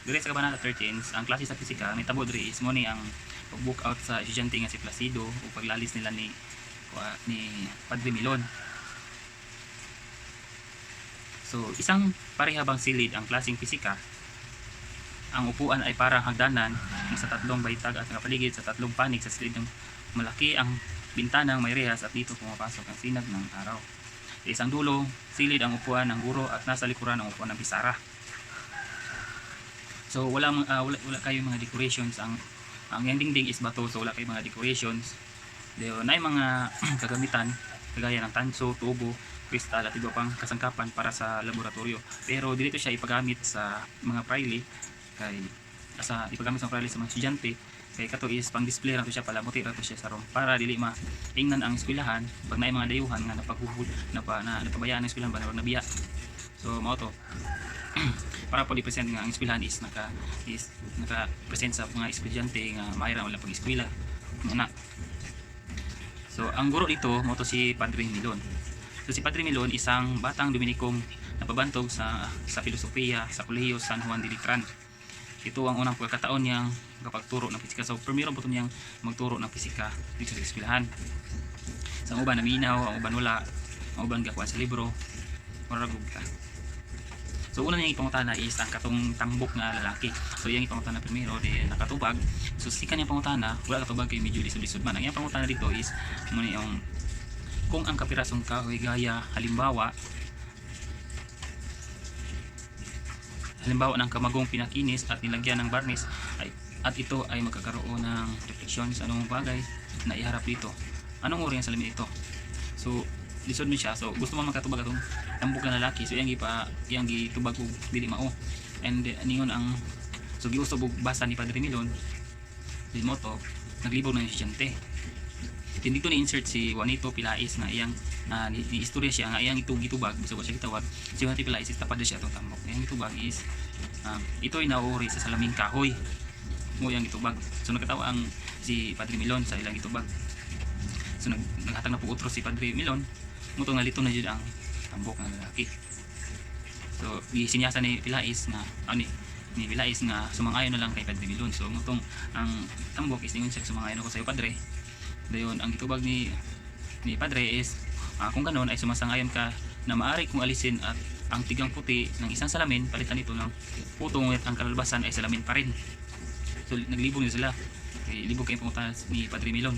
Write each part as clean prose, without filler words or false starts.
Dire sa Kabanata 13 ang klase sa pisika may tabo diri is mo ni ang pag-book out sa estudyante nga si Placido o paglalis nila ni Padre Milon. So isang parehabang silid ang klaseng pisika. Ang upuan ay parang hagdanan sa tatlong baytag at nakapaligid sa tatlong panig sa silid ng malaki ang bintanang may rehas at dito pumapasok ang sinag ng araw. Sa isang dulo, silid ang upuan ng guro at nasa likuran ang upuan ng bisara. So wala kayong mga decorations. Ang dingding is bato, so wala kayong mga decorations. Na yung mga kagamitan kagaya ng tanso, tubo, kristal at iba pang kasangkapan para sa laboratorio. Pero dito siya ipagamit sa mga praile ipagamit sa praile sa mga estudyante kay kato is pang display ra to siya, palamuti ra to siya sa room para dili matingnan ang eskwelahan pag naay mga dayuhan nga napaghuhul napabayaan ang eskwelahan ba na nabiya. So mao to para po i-present nga ang eskwelahan is naka-present sa mga estudyante nga mayroon wala pag-eskwela na. So ang guro dito mo to si Padre Milon. So si Padre Milon isang batang Dominikong napabantog sa filosofiya sa Kolehiyo San Juan de Letran. Ito ang unang pagkakataon niyang kapagturo ng pisika. So primero po niyang magturo ng pisika dito sa eskwelahan. Sa uban naminaw, ang uban wala, ang uban gakuan sa libro, maragog ka. So una niyang ipangutana is ang katong tambok nga lalaki. So iyang ipangutana primero di nakatubag. So sikan niyang pangutana, wala katubag kay medyo lisod-lisod man. Ang iyang pangutana dito is muna yung kung ang kapirasong kahoy gaya halimbawa ng kamagong pinakinis at nilagyan ng barnis at ito ay magkakaroon ng refleksyon sa anong bagay na iharap dito. Anong uri ang salamin ito? So lisod mo siya. So gusto mo makatubag atong tambok na lalaki. So iyang gitubag og dili mao. And ningon ang so giusab og basa ni Padre Milon. Di mo to naglibog na estudyante. Dito ni insert si Juanito Pilais na iyang ni istorya siya nga iyang gitubag bisan siya gitawag si Juanito Pilais is tapad siya atong tambok. Iyang gitubag is ito ay nauri sa salaming kahoy mo iyang gitubag. So nagkatawa ang si Padre Milon sa ilang gitubag. So naghatag na po utro si Padre Milon mo to nalito na jud ang tambok ng lalaki. So gisinyasa ni Pilais na ni Pilais nga sumangayon na lang kay Padre Milon. So mutong ang tambok is ningon siya sumangayon ako sa iyo Padre. Dayon ang gitubag ni Padre is kung ganoon ay sumasangayon ka na maaari kong alisin at ang tigang puti ng isang salamin palitan ito ng puto ngunit ang kalalabasan ay salamin pa rin. So naglibog na sila. Libog kayong pumunta ni Padre Milon.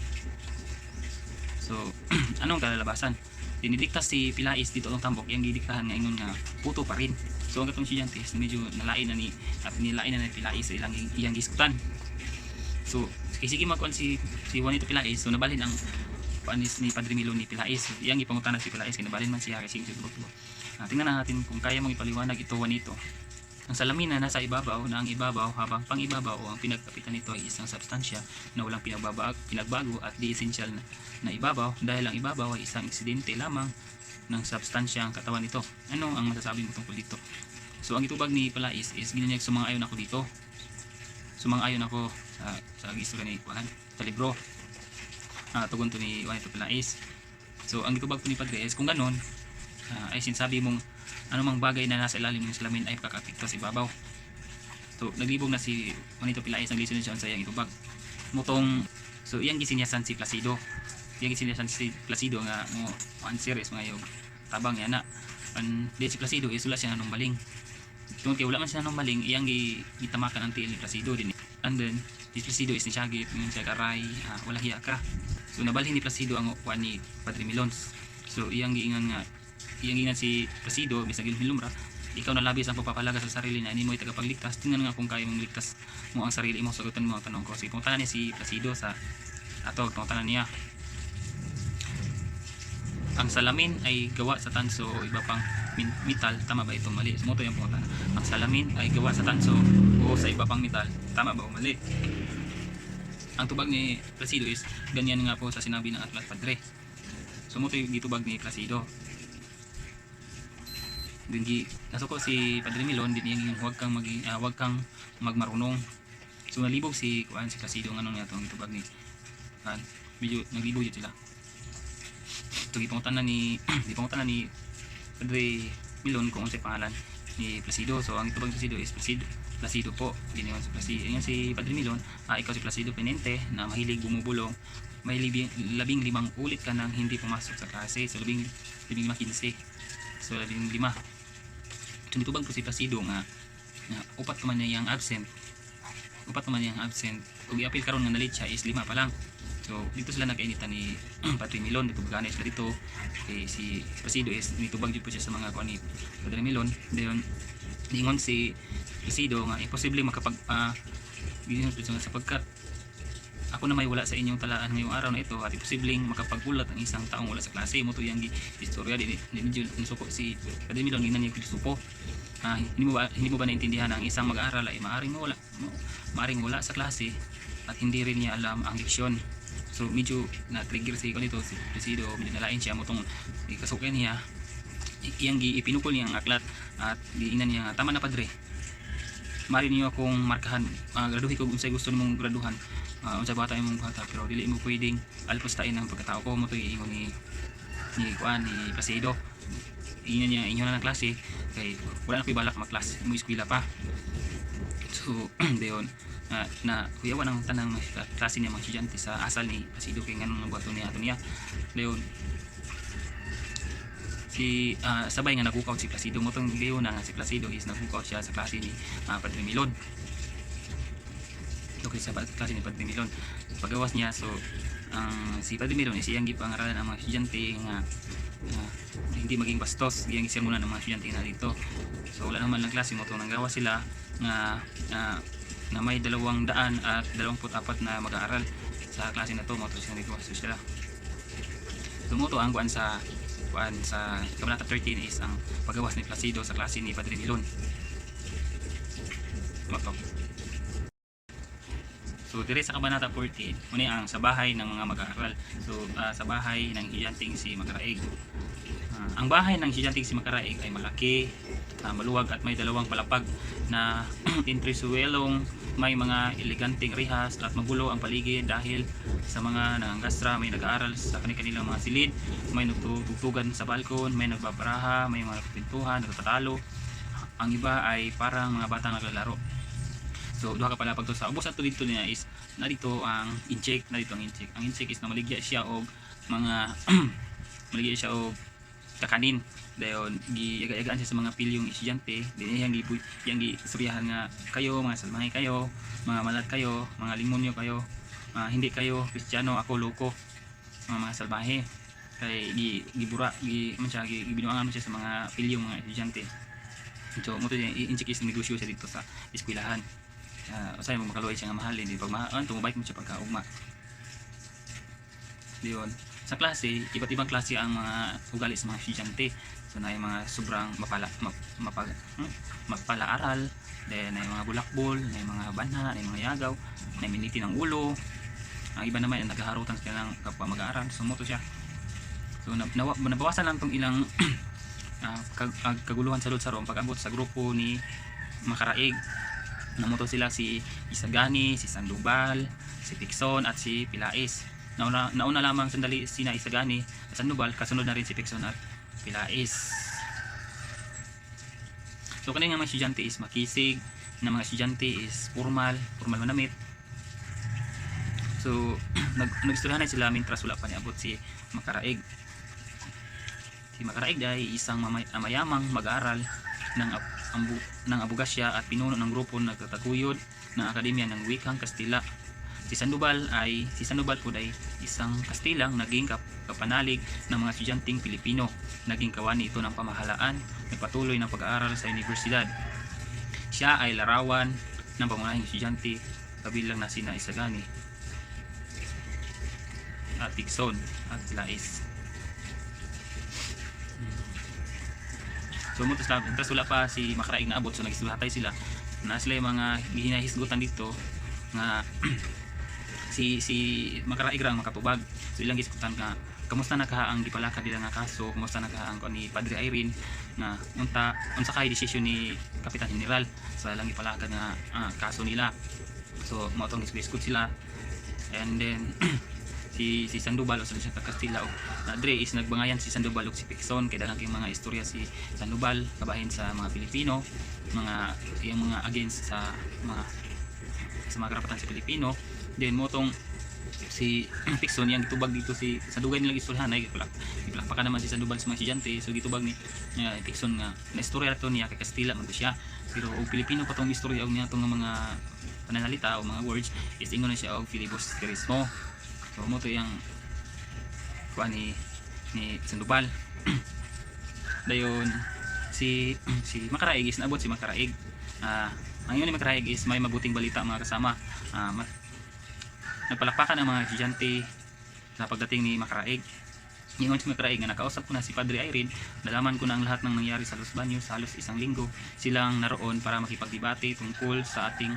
So anong kalalabasan? Dinidiktas si Pilais dito ang tambok yang didiktahan nga ingon nga puto pa rin. So ang katong estudyante medyo nalain na ni Pilais sa iyang giskutan. So sige magkuan si Juanito Pilais. So nabalhin ang panis ni Padre Milon ni Pilais. Iyang ipangutan si Pilais kay nabalhin man siya kasi siguro. Tingnan natin kung kaya mong ipaliwanag ito Juanito. Ang salamin na nasa ibabaw na ang ibabaw habang pang ibabaw o ang pinagkapitan nito ay isang substansya na walang pinagbago at di essential na ibabaw dahil ang ibabaw ay isang aksidente lamang ng substansya ang katawan nito. Ano ang masasabi mo tungkol dito? So ang itubag ni Pilais is ginanyag sumang-ayon ako dito. Sumang-ayon ako sa istorya ni Juan sa libro. Tugon to ni Juanito Pilais. So ang itubag to ni Padre is kung ganon ay sinasabi mong anumang bagay na nasa ilalim ng salamin ay kakapikto sa ibabaw. So naglibog na si Juanito Pilais, naglisunod siya sa iyang itubag. Mutong so iyang gisinyasan si Placido. Iyang gisinyasan si Placido nga mo answer is mga yung tabang yan na. Di si Placido is wala siya nanong baling. Tungkol kay wala man siya nanong baling, iyang gitamakan ang tiil ni Placido din. And then si Placido is nisyagit ng siya karay, wala hiya ka. So nabalhin ni Placido ang kuan ni Padre Milon. So iyang giingan si Placido bisag hilumra, ikaw na labis ang pagpapalaga sa sarili na ini mo tagapagligtas. Tingnan nga kung kaya mong ligtas mo ang sarili mo. Sagutan mo ang tanong ko. Sige, pangutanan niya si Placido sa pangutanan niya. Ang salamin ay gawa sa tanso o iba pang metal, tama ba ito mali? Sumoto yung pangutanan. Ang salamin ay gawa sa tanso o sa iba pang metal, tama ba o mali? Ang tubag ni Placido is ganyan nga po sa sinabi ng Aklat Padre. Sumoto yung gitubag ni Placido. Dingi nasuko si Padre Milon din yung huwag kang magmarunong. So nalibog si Placido ngano niya tong itubag ni medyo naglibog yun sila. So gipangutan na ni Padre Milon kung unsay pangalan ni Placido. So ang itubag ni Placido is Placido po. Giniwan si Placido. Yan si Padre Milon. Ikaw si Placido Penente na mahilig bumubulong. Mahilig 15 ulit ka nang hindi pumasok sa klase. So 15 15. So 15. So nitubag po si Placido nga upat naman niya yung absent. Kung i-appeal karon nga nalit siya is 5 pa lang. So dito sila nagkainitan ni Padre Milon, dito bagana sila dito. Okay, si Placido is nitubag jud po siya sa mga kuan ni Padre Milon. Dayon ingon si Placido nga imposible makapag sapagkat ako na may wala sa inyong talaan ngayong araw na ito at imposibleng makapagulat ang isang taong wala sa klase mo to yang istorya di suko si Padre Milon ginan niya supo. Hindi mo ba naintindihan ang isang mag-aaral ay maaring wala sa klase at hindi rin niya alam ang leksyon. So medyo na-trigger si Placido, medyo nalain siya mo tong ikasukin niya iyang ipinukol niya ang aklat at giinan niya tama na padre, mari niyo akong markahan, graduhi ko unsay gusto nimong graduhan, unsay bata imong bata, pero dili mo pwedeng alpostain ang pagkatao ko mo to ingon ni Placido. Iyan niya inyo na ng klase kay wala na ko'y balak mag-class mo eskwela pa. So dayon na kuyawan ang tanang klase niya mga estudyante sa asal ni Placido kay nganong buhaton niya ato niya. Dayon si sabay nga nagukaw si Placido mo tong dayon nga si Placido is nagukaw siya sa klase ni Padre Milon. Okay, sa klase ni Padre Milon pagawas niya. So si Padre Milon is iyang gipangaralan ang mga estudyante nga hindi maging bastos, iyang isermonan ng mga estudyante na dito. So wala naman lang klase mo tong nanggawa sila nga na may 224 na mag-aaral sa klase na to mo to sila dito sila. Tumuto ang kuan sa kabanata 13 is ang paggawas ni Placido sa klase ni Padre Milon. So dire sa kabanata 14 muna ang sa bahay ng mga mag-aaral. So sa bahay ng estudyanteng si Macaraig. Ang bahay ng estudyanteng si Macaraig ay malaki, maluwag at may 2 palapag na entresuelong may mga eleganteng rihas at magulo ang paligid dahil sa mga nangangastra, may nag-aaral sa kanilang mga silid, may nagtutugtugan sa balkon, may nagbabaraha, may mga pintuhan, nagtatalo. Ang iba ay parang mga batang naglalaro. So duha ka palapag to sa ubos ato dito niya is narito ang incheck, Ang incheck is na maligya siya og mga maligya siya og kakanin. Dayon giyaga-yagaan siya sa mga pilyong estudyante. Diniyang giistoryahan nga kayo mga salmahay kayo, mga malat kayo, mga limonyo kayo, hindi kayo Kristiyano, ako loko, mga salbahe. Kay gibinuangan siya sa mga pilyong mga estudyante. So mo to incheck is negosyo siya dito sa eskwelahan. Usay mo makaluway siya nga mahalin, di pag tumubay mo siya pagkaugma. Diyon sa klase, iba't ibang klase ang mga ugali sa mga estudyante. So na yung mga sobrang mapala-aral, then na yung mga bulakbol, na yung mga banha, na yung mga yagaw, na yung miniti ng ulo. Ang iba naman ay naghaharutan sila ng kapwa mag-aaral. So moto siya. So nabawasan lang tong ilang kaguluhan sa Lodsaro pag-abot sa grupo ni Macaraig. Namoto sila si Isagani, si Sandoval, si Picson at si Pilais. Nauna lamang sandali sina Isagani at Sandoval, kasunod na rin si Picson at Pilais. So kanina mga estudyante is makisig, na mga estudyante is formal manamit. So nag-istoryahan na sila mintras wala pa niabot si Macaraig. Si Macaraig ay isang mayamang mag-aaral ng abogasya at pinuno ng grupo nagtataguyod ng Akademya ng Wikang Kastila. Si Sandoval po ay isang Kastilang naging kapanalig ng mga estudyanteng Pilipino. Naging kawani ito ng pamahalaan, nagpatuloy ng pag-aaral sa universidad. Siya ay larawan ng pangunahing estudyante kabilang na sina Isagani at Picson at Pilais. So mutas wala pa si Macaraig na abot, so nagsuhatay sila na sila yung mga hinahisgutan dito nga si Macaraig rang makatubag. So ilang gisgutan nga kamusta na ka ang gipalakad nila nga kaso, kamusta na ka ang ni Padre Irene na unsa kay desisyon ni Kapitan General sa ilang gipalakad nga kaso nila. So mo tong gisgut sila, and then si Sandoval o sa siya ka Castilla o dre is nagbangayan si Sandoval ug si Picson kay daghang kay mga istorya si Sandoval kabahin sa mga Pilipino, mga yung mga against sa mga karapatan sa Pilipino. Then motong si Picson yang gitubag dito si sa dugay nilang istoryahan ay gipalakpakan naman si Sandoval sa mga estudyante, so gitubag ni Picson nga na istorya to niya kay Castilla man to siya, pero og Pilipino pa tong istorya og niya tong mga pananalita o mga words is ingon na siya og filibusterismo. So mo to yang kuan ni Sandoval. Dayon si Macaraig is naabot si Macaraig. Ang yun ni Macaraig is may mabuting balita mga kasama. Nagpalakpakan ang mga estudyante sa pagdating ni Macaraig. Ngayon si Macaraig nga nakausap ko na si Padre Irene, nalaman ko na ang lahat ng nangyari sa Los Baños halos isang linggo silang naroon para makipagdebate tungkol sa ating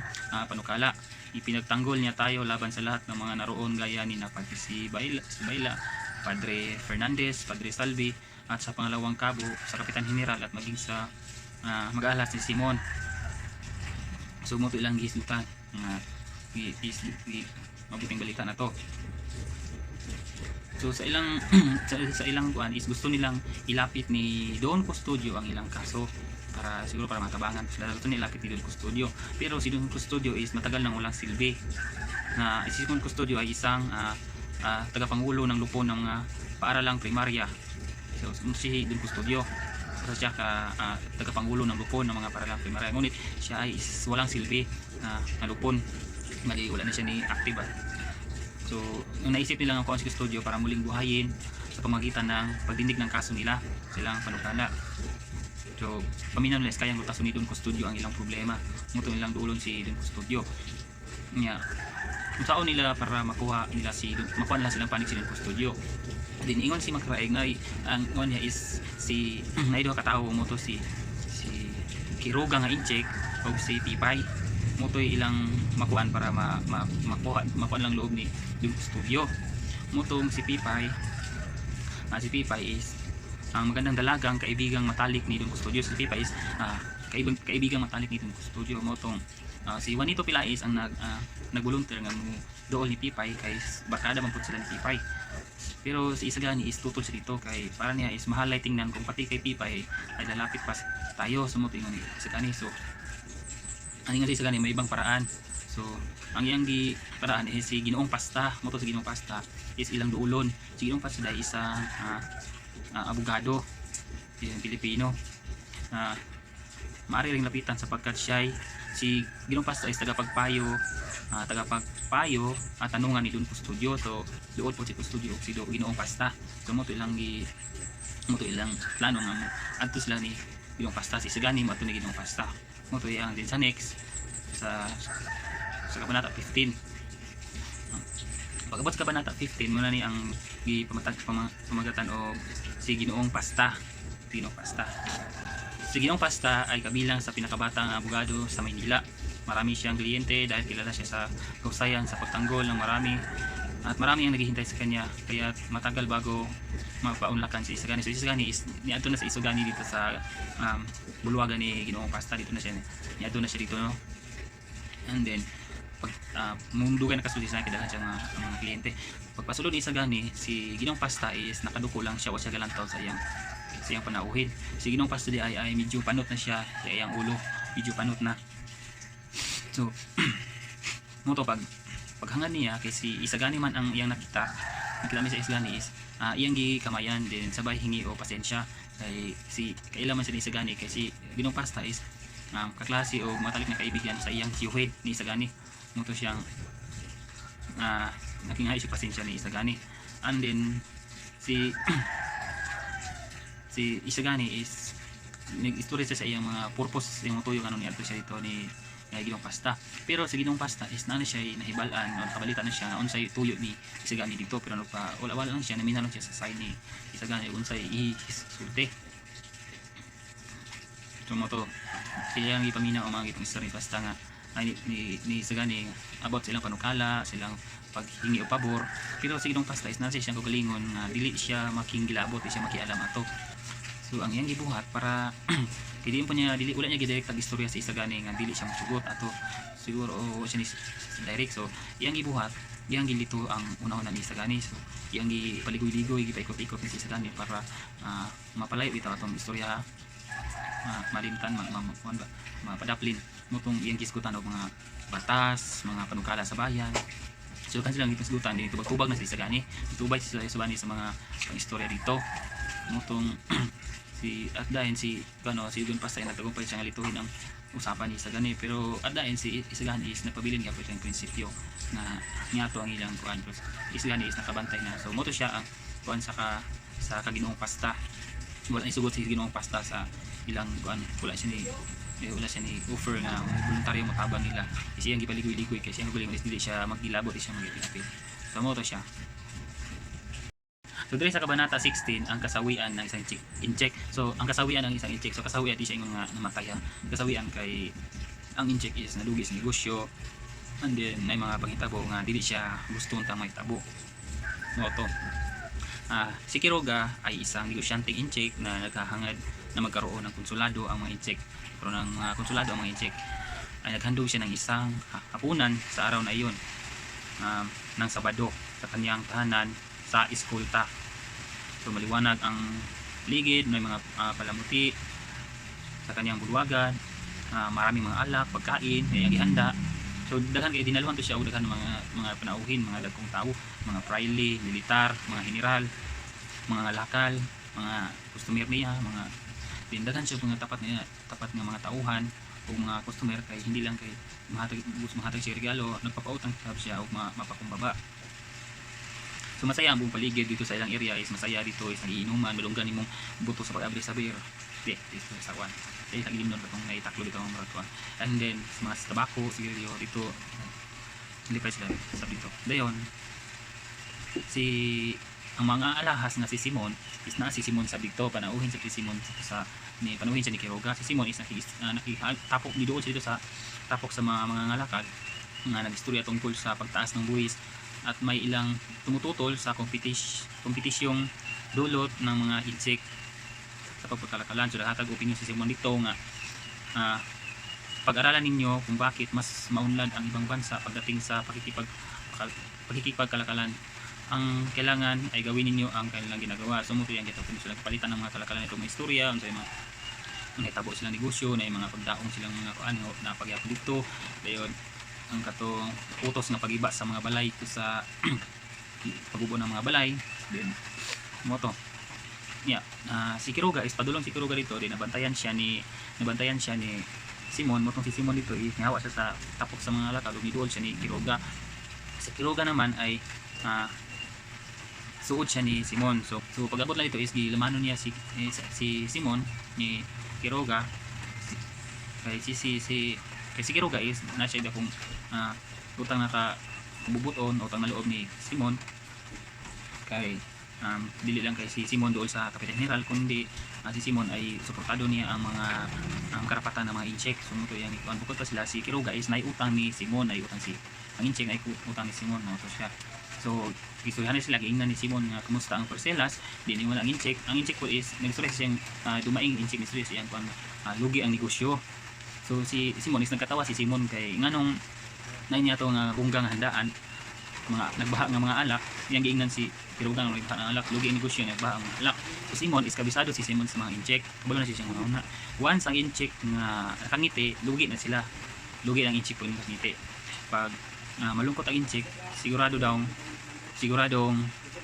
panukala. Ipinagtanggol niya tayo laban sa lahat ng mga naroon gaya ni na Padre si Baila, Padre Fernandez, Padre Salvi at sa pangalawang kabo sa Kapitan General at maging sa mag-alas ni Simon. So mo to ilang gislutan mabuting balita na to. So sa ilang sa ilang buwan is gusto nilang ilapit ni Don Custodio ang ilang kaso para siguro para matabangan sila. Gusto nila ilapit ni Don Custodio, pero si Don Custodio is matagal nang walang silbi. Si Don Custodio ay isang tagapangulo ng lupon ng mga paaralang primarya. So si Don Custodio siya tagapangulo ng lupon ng mga paaralang primarya, ngunit siya ay walang silbi na lupon. Mali, wala na siya ni active. So naisip nila ang Council Studio para muling buhayin sa pamagitan ng pagdindig ng kaso nila silang panukala. So paminaw nila kayang lutason ni Don Custodio ang ilang problema. Muto nilang duulon si Don Custodio niya kung saan nila para makuha nila silang panig si Don Custodio. Din ingon si Macaraig na ang ingon niya is si naido katao mo to si Quiroga nga incheck o si Tipay mo to ilang makuan para makuha lang loob ni Don Custodio. Mo tong si Pipay is ang magandang dalagang kaibigang matalik ni Don Custodio. Si Pipay is kaibigang matalik ni Don Custodio. Mo tong si Juanito Pilais ang nagvolunteer nga dool ni Pipay kay barkada man pud sila ni Pipay. Pero si Isagani is tutol siya dito kay para niya is mahalay tingnan kung pati kay Pipay ay lalapit pa tayo sa mo ingon ni Isagani. So ang nga si Isagani may ibang paraan. So ang iyang paraan is si Ginoong Pasta. Mo to si Ginoong Pasta is ilang duulon. Si Ginoong Pasta ay isang abogado isang Pilipino maaari ring lapitan sapagkat siya si Ginoong Pasta is tagapagpayo at tanungan ni Don Custodio. So doon po si Custodio o si Ginoong Pasta. So mo to ilang plano nga mo adto sila ni Ginoong Pasta. Si Isagani mo ato ni Ginoong Pasta. Mo to ang din sa next sa kabanata 15. Pagabot sa kabanata 15 muna ni ang pamagatan o si Ginoong Pasta. Si Ginoong Pasta ay kabilang sa pinakabatang abogado sa Maynila. Marami siyang kliyente dahil kilala siya sa kahusayan sa pagtanggol ng marami at marami ang naghihintay sa kanya, kaya matagal bago mapaunlakan si Isagani. So Isagani is niadto na sa Isagani dito sa bulwagan ni Ginoong Pasta. Dito na siya dito, no? And then pag mundugan na kasulti sa kadagan siya mga kliyente. Pagpasulod ni Isagani, si Ginoong Pasta is nakaduko lang siya, wa siya galantaw sa iyang panauhin. Si Ginoong Pasta di ay medyo panot na siya, kaya iyang ulo medyo panot na. So mo to paghangan niya kay si Isagani man ang iyang nakita mi sa Isagani is iyang gikamayan din sabay hingi o pasensya kay kailan man siya ni Isagani kay si Ginoong Pasta is kaklase o matalik na kaibigan sa iyang tiyuhin ni Isagani. Mo to siyang naging si pasensya ni Isagani. And then si Isagani is nag-istorya siya sa iyang mga purpose yung tuyo ni adto siya dito ni Ginoong Pasta. Pero si Ginoong Pasta is na siya nahibalaan o kabalita na siya unsay tuyo ni Isagani dito, pero wala lang siya naminanon siya sa side ni Isagani unsay isulti. So mo to siya ang ipaminaw ang mga gitong istorya ni Pasta nga ni Isagani about silang panukala, silang paghingi o pabor. Pero si Ginoong Pasta is nasa siyang kagalingon nga dili siya making gilabot, di siya makialam ato. So ang iyang gibuhat para kaya po niya wala niya gidirect ang istorya sa Isagani nga dili siya masugot ato siguro o siya ni direct. So iyang gibuhat iyang gilito ang una-una ni Isagani. So iyang gipaligoy-ligoy, gipaikot-ikot ni Isagani para mapalayo bitaw atong istorya, malimtan, mapadaplin motong iyang kisgutan og mga batas, mga panukala sa bayan. So kan silang ipisgutan din tubag-tubag na si Isagani, itubay si Isagani sa mga pang-istorya dito motong si at dahin si Don Pasay nagtagumpay siya nga lituhin ang usapan ni Isagani, pero at dahin si Isagani is napabilin nga po siyang prinsipyo na niyato ang ilang kuan. Isagani is nakabantay na, so moto siya ang kuan sa Kaginoong Pasta. Wala isugot si Ginoong Pasta sa ilang kuan, wala siya ni offer na voluntaryo matabang nila. Kasi ang gipaligoy-ligoy kasi ang guling dili siya magilabot, siya magilapit. So moto siya. So diri sa kabanata 16 ang kasawian ng isang incheck. So ang kasawian ng isang incheck. So kasawian di siya ingon nga namatay. Kasawian kay ang incheck is nalugi sa negosyo. And then may mga panghitabo nga dili siya gusto untang mahitabo. Moto. Si Quiroga ay isang negosyanteng incheck na naghahangad na magkaroon ng konsulado ang mga incheck. Pero ng konsulado ang mga incheck ay naghandog siya ng isang hapunan sa araw na iyon ng Sabado sa kanyang tahanan sa Eskolta. So maliwanag ang ligid, may mga palamuti sa kanyang bulwagan, maraming mga alak, pagkain, ay ang ihanda. So daghan kay dinaluhan to siya og daghan mga panauhin, mga dagkong tao, mga praile, militar, mga general, mga lakal, mga customer niya, mga daghan siya mga tapat nga mga tauhan o mga customer, kay hindi lang kay mahatag siya regalo, nagpapautang siya og mapakumbaba. So masaya ang buong paligid dito sa ilang area, is masaya dito, is nagiinuman, malunggan imong buto sa pag-abri sa beer. Dito sa kwan. Dahil nagilimnon ka itong naitaklo dito ang mga kwan. And then sa mga tabako, sigarilyo dito, hindi pa sila sa dito. Dayon, ang mga alahas nga si Simon is na si Simon sa dito, panauhin sa si Simon panauhin siya ni Quiroga. Si Simon is nakitapok ni doon siya dito sa tapok sa mga ngalakal nga nagistorya tungkol sa pagtaas ng buwis, at may ilang tumututol sa kompetisyong dulot ng mga incheck sa pagpagkalakalan. So hatag opinion si Simon dito nga pag-aralan ninyo kung bakit mas maunlad ang ibang bansa pagdating sa pakikipagkalakalan. Ang kailangan ay gawin ninyo ang kailangang ginagawa. So mo yung gitapon sila palitan ng mga kalakalan itong istorya, unsay mga nahitabo silang negosyo, na mga pagdaong silang mga ano na pagyapon dito. Dayon ang katong utos nga pagiba sa mga balay to sa pagubo ng mga balay. Then moto si Quiroga is padulong si Quiroga dito, din nabantayan siya ni Simon. Motong si Simon dito is nihawa siya sa tapok sa mga lakal, umiduol siya ni Quiroga. Si Quiroga naman ay suod siya ni Simon. So pag-abot lang dito is gilamanon niya si Simon ni Quiroga. Kay si Quiroga is na siya kung utang nakabubuton o utang na loob ni Simon, kay dili lang kay si Simon doon sa Kapitan General, kundi si Simon ay suportado niya ang mga karapatan ng mga incheck. So muto yang ikuan bukod pa sila, si Quiroga is naiutang ni Simon, naiutang ang incheck ay utang ni Simon, no? So siya, so istoryahan sila, giingnan ni Simon nga kumusta ang parcelas, di ni wala ang incheck. Ang incheck po is nagsurya siyang dumaing incheck ni siyang kuan lugi ang negosyo. So si Simon is nagkatawa si Simon kay nganong nay niya to nga bunggang handaan, mga nagbaha nga mga alak, yang giingnan si Quiroga nga nagbaha ng alak, lugi ang negosyo, nagbaha ang alak. So Simon is kabisado si Simon sa mga incheck, kabalo na siya mga una. Once ang incheck nga nakangiti, lugi na sila, lugi ang incheck po yung nakangiti. Pag malungkot ang incheck, siguradong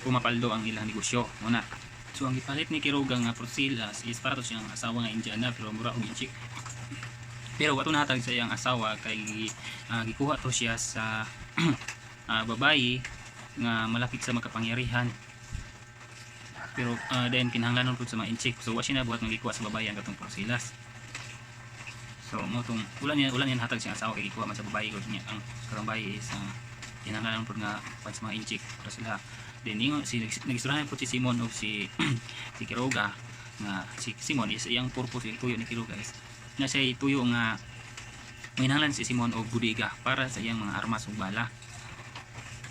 pumapaldo ang ilang negosyo muna. So ang gipalit ni Quiroga nga porsilas is para to siyang asawa nga Indiana, pero mura og incheck. Pero wato nahatag sa iyang asawa kay gikuha to siya sa babayi nga malapit sa magkapangyarihan. Pero then kinahanglanon pud sa mga incheck. So wa siya nabuhat nga gikuha sa babayi ang katong porsilas. So motong ulan yan hatag siyang asawa kay gikuha man sa babayi ko niya ang karong bayi is kinahanglanon pud nga pan sa mga incheck para sila. Then ingon nagisurahan pud si Simon o si Quiroga nga si Simon is iyang purpose yung tuyo ni Quiroga is na siya ituyo nga minanglan si Simon og budiga para sa iyang mga armas ug bala.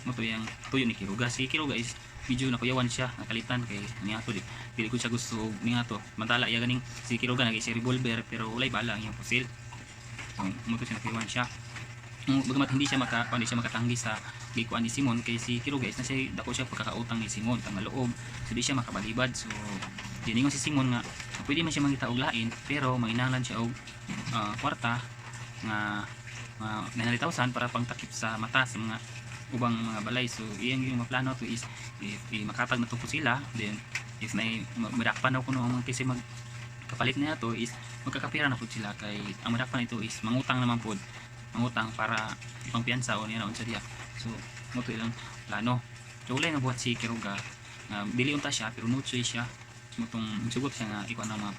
Moto yang tuyo ni Quiroga. Si Quiroga is medyo nakuyawan siya, nakalitan kay niato dili ko siya gusto niato. Mantala iya ganing si Quiroga nagay si revolver pero walay bala ang iyang pusil. So moto siya nakuyawan siya. bagamat hindi siya makatanggi sa gikuan ni Simon kay si Kiro guys na siya dako siya pagkakautang ni Simon tang loob, so di siya makabalibad. So diningon si Simon nga pwede man siya mangita og lain pero manginahanglan siya og kwarta nga 900,000 para pangtakip sa mata sa mga ubang mga balay. So iyang yung maplano to is if makatag na to po sila, then if may madakpan ako no ang kasi magkapalit na to is magkakapira na po sila kay ang madakpan ito is mangutang naman po, mangutang para ipang piyansa o niya na unsa diya. So mo to ilang plano. So ulay na buhat si Quiroga dili unta siya pero nutsoy siya mutong sugot siya nga ikuan ang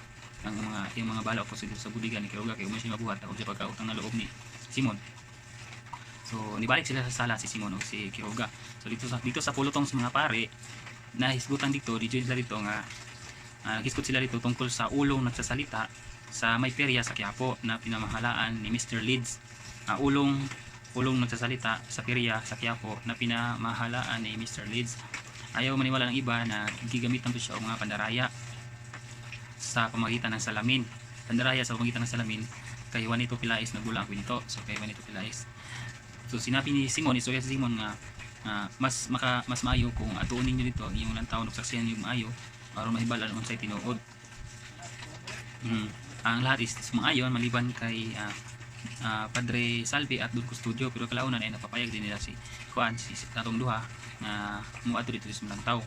yung mga bala ko sa budigan ni Quiroga kay umay siya mabuhat ako sa pagkautang na loob ni Simon. So nibalik sila sa sala si Simon o si Quiroga. So dito sa pulutong sa mga pare nahisgutan dito, sila dito nga naghisgot sila dito tungkol sa ulong nagsasalita sa may perya sa Quiapo na pinamahalaan ni Mr. Leeds. Ulong nagsasalita sa perya sa Quiapo na pinamahalaan ni Mr. Leeds. Ayaw maniwala ng iba na gigamitan po siya o mga pandaraya sa pamagitan ng salamin. Pandaraya sa pamagitan ng salamin kay Juanito Pilais nagula ang kwento. So kay Juanito Pilais. So sinabi ni Simon, istorya si Simon nga mas maayo kung atuunin niyo dito yung lantaw ug saksihan yung maayo para mahibalan unsay tinuod. Ang lahat is maayon maliban kay Padre Salvi at Don Custodio, pero kalaunan ay napapayag din nila si Juan si tatong duha na muadto dito sa lantaw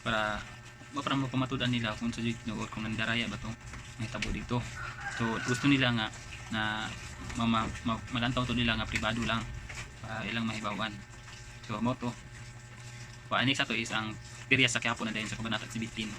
para mapamatudan nila kung sa tinuod kung nandaraya ba to mahitabo dito. So gusto nila nga na malantaw to nila nga pribado lang para ilang mahibawan. So mo to next ato is ang perya sa Quiapo na dahil sa kabanata 17.